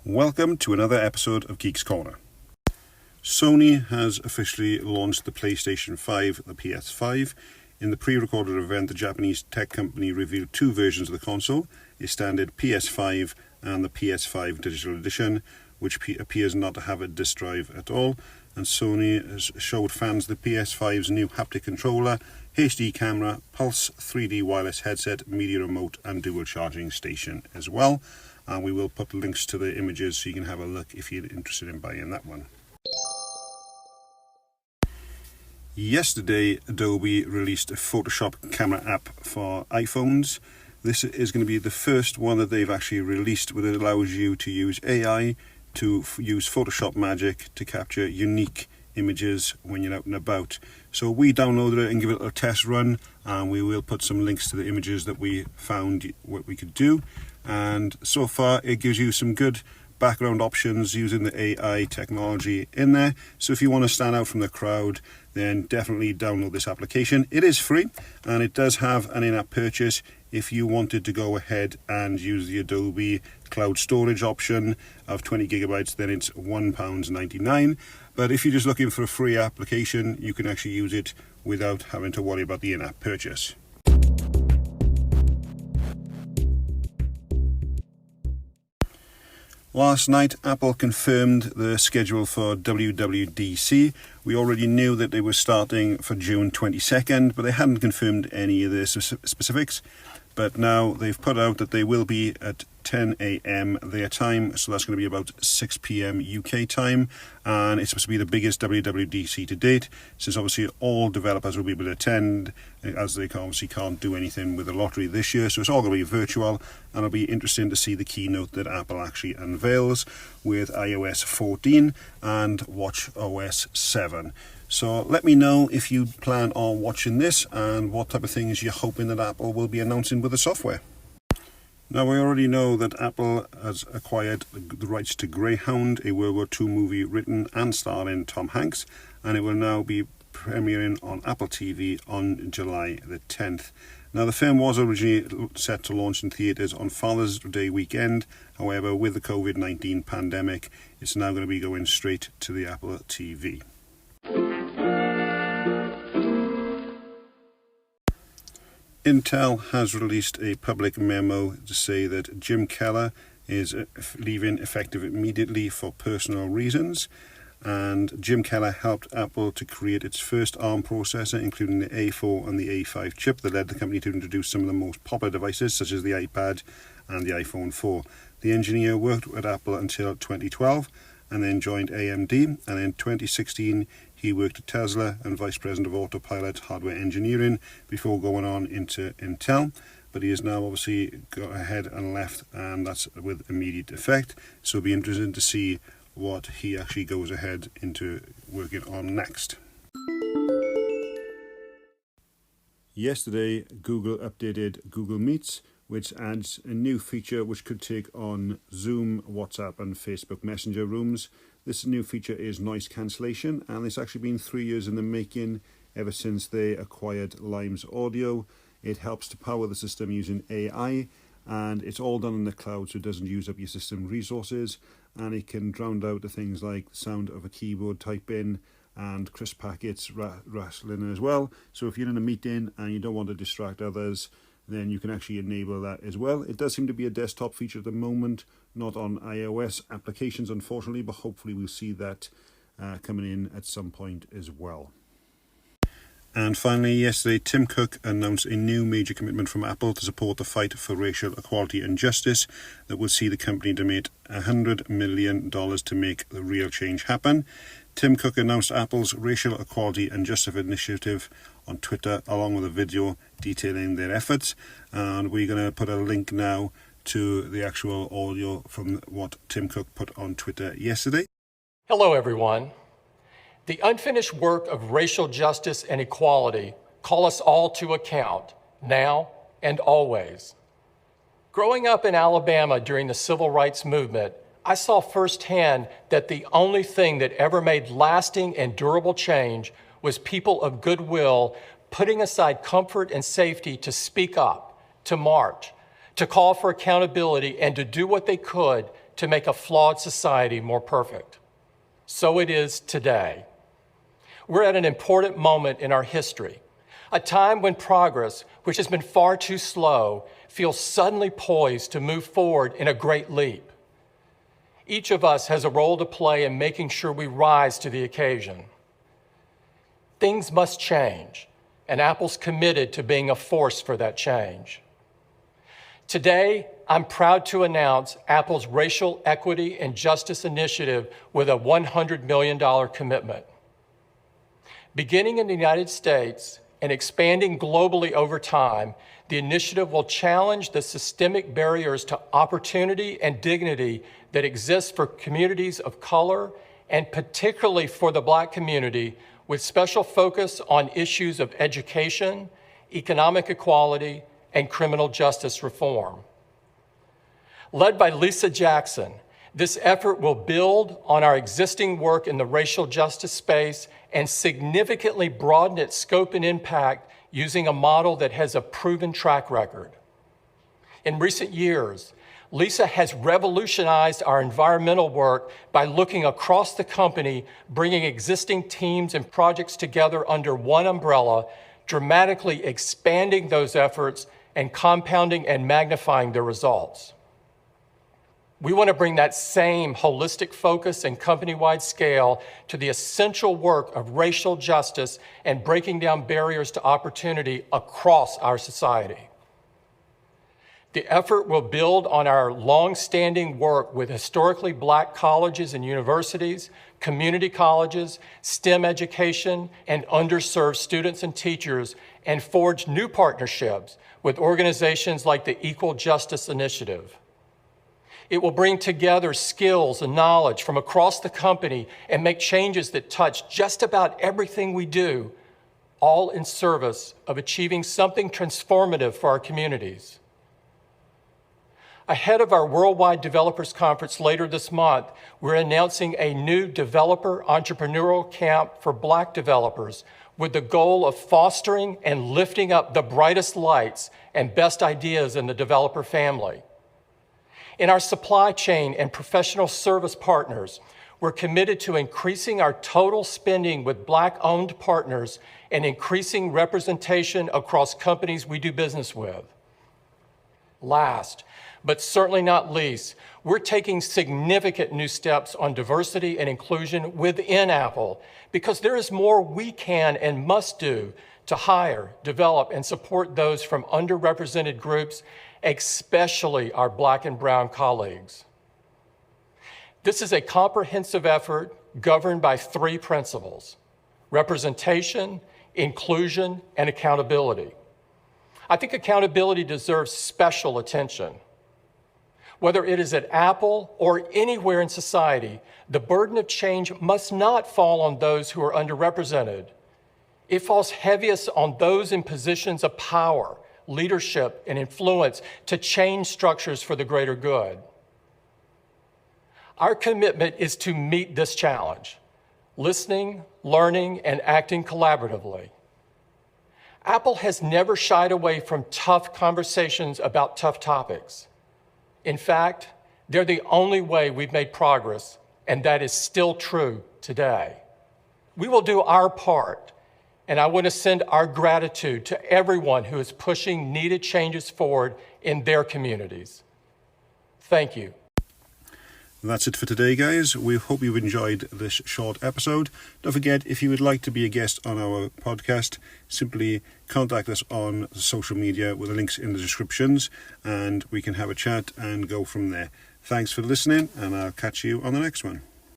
Welcome to another episode of Geeks Corner. Sony has officially launched the PlayStation 5, the PS5. In the pre-recorded event, the Japanese tech company revealed two versions of the console, a standard PS5 and the PS5 Digital Edition, which appears not to have a disk drive at all. And Sony has showed fans the PS5's new haptic controller, HD camera, Pulse 3D wireless headset, media remote and dual charging station as well. And we will put links to the images so you can have a look if you're interested in buying that one. Yesterday, Adobe released a Photoshop camera app for iPhones. This is going to be the first one that they've actually released, where it allows you to use AI to use Photoshop magic to capture unique images when you're out and about. So we downloaded it and give it a test run, and we will put some links to the images that we found what we could do. And so far it gives you some good background options using the AI technology in there. So if you want to stand out from the crowd, then definitely download this application. It is free and it does have an in-app purchase if you wanted to go ahead and use the Adobe cloud storage option of 20 gigabytes, then it's £1.99. But if you're just looking for a free application, you can actually use it without having to worry about the in-app purchase. Last night, Apple confirmed the schedule for WWDC. We already knew that they were starting for June 22nd, but they hadn't confirmed any of the specifics. But now they've put out that they will be at 10 a.m. their time, so that's going to be about 6 p.m. UK time, and it's supposed to be the biggest WWDC to date, since obviously all developers will be able to attend, as they obviously can't do anything with the lottery this year, so it's all going to be virtual, and it'll be interesting to see the keynote that Apple actually unveils with iOS 14 and watchOS 7. So let me know if you plan on watching this and what type of things you're hoping that Apple will be announcing with the software. Now, we already know that Apple has acquired the rights to Greyhound, a World War II movie written and starring Tom Hanks, and it will now be premiering on Apple TV on July the 10th. Now, the film was originally set to launch in theatres on Father's Day weekend. However, with the COVID-19 pandemic, it's now going to be going straight to the Apple TV. Intel has released a public memo to say that Jim Keller is leaving effective immediately for personal reasons, and Jim Keller helped Apple to create its first ARM processor, including the A4 and the A5 chip that led the company to introduce some of the most popular devices such as the iPad and the iPhone 4. The engineer worked at Apple until 2012 and then joined AMD, and in 2016 he worked at Tesla and Vice President of Autopilot Hardware Engineering before going on into Intel. But he has now obviously got ahead and left, and that's with immediate effect. So it'll be interesting to see what he actually goes ahead into working on next. Yesterday, Google updated Google Meets, which adds a new feature which could take on Zoom, WhatsApp and Facebook Messenger rooms. This new feature is noise cancellation, and it's actually been 3 years in the making ever since they acquired Limes Audio. It helps to power the system using AI, and it's all done in the cloud, so it doesn't use up your system resources, and it can drown out the things like the sound of a keyboard typing and crisp packets rattling as well. So if you're in a meeting and you don't want to distract others, then you can actually enable that as well. It does seem to be a desktop feature at the moment, not on iOS applications unfortunately, but hopefully we'll see that coming in at some point as well. And finally, yesterday, Tim Cook announced a new major commitment from Apple to support the fight for racial equality and justice that will see the company donate $100 million to make the real change happen. Tim Cook announced Apple's Racial Equality and Justice Initiative on Twitter, along with a video detailing their efforts. And we're going to put a link now to the actual audio from what Tim Cook put on Twitter yesterday. Hello, everyone. The unfinished work of racial justice and equality call us all to account, now and always. Growing up in Alabama during the civil rights movement, I saw firsthand that the only thing that ever made lasting and durable change was people of goodwill putting aside comfort and safety to speak up, to march, to call for accountability, and to do what they could to make a flawed society more perfect. So it is today. We're at an important moment in our history, a time when progress, which has been far too slow, feels suddenly poised to move forward in a great leap. Each of us has a role to play in making sure we rise to the occasion. Things must change, and Apple's committed to being a force for that change. Today, I'm proud to announce Apple's Racial Equity and Justice Initiative with a $100 million commitment. Beginning in the United States and expanding globally over time, the initiative will challenge the systemic barriers to opportunity and dignity that exist for communities of color, and particularly for the Black community, with special focus on issues of education, economic equality, and criminal justice reform. Led by Lisa Jackson, this effort will build on our existing work in the racial justice space and significantly broaden its scope and impact using a model that has a proven track record. In recent years, Lisa has revolutionized our environmental work by looking across the company, bringing existing teams and projects together under one umbrella, dramatically expanding those efforts and compounding and magnifying their results. We want to bring that same holistic focus and company-wide scale to the essential work of racial justice and breaking down barriers to opportunity across our society. The effort will build on our long-standing work with historically Black colleges and universities, community colleges, STEM education, and underserved students and teachers, and forge new partnerships with organizations like the Equal Justice Initiative. It will bring together skills and knowledge from across the company and make changes that touch just about everything we do, all in service of achieving something transformative for our communities. Ahead of our Worldwide Developers Conference later this month, we're announcing a new developer entrepreneurial camp for Black developers with the goal of fostering and lifting up the brightest lights and best ideas in the developer family. In our supply chain and professional service partners, we're committed to increasing our total spending with Black-owned partners and increasing representation across companies we do business with. Last, but certainly not least, we're taking significant new steps on diversity and inclusion within Apple because there is more we can and must do to hire, develop, and support those from underrepresented groups, especially our Black and brown colleagues. This is a comprehensive effort governed by three principles: representation, inclusion, and accountability. I think accountability deserves special attention. Whether it is at Apple or anywhere in society, the burden of change must not fall on those who are underrepresented. It falls heaviest on those in positions of power, leadership, and influence to change structures for the greater good. Our commitment is to meet this challenge, listening, learning, and acting collaboratively. Apple has never shied away from tough conversations about tough topics. In fact, they're the only way we've made progress, and that is still true today. We will do our part, and I want to send our gratitude to everyone who is pushing needed changes forward in their communities. Thank you. That's it for today, guys. We hope you've enjoyed this short episode. Don't forget, if you would like to be a guest on our podcast, simply contact us on social media with the links in the descriptions, and we can have a chat and go from there. Thanks for listening, and I'll catch you on the next one.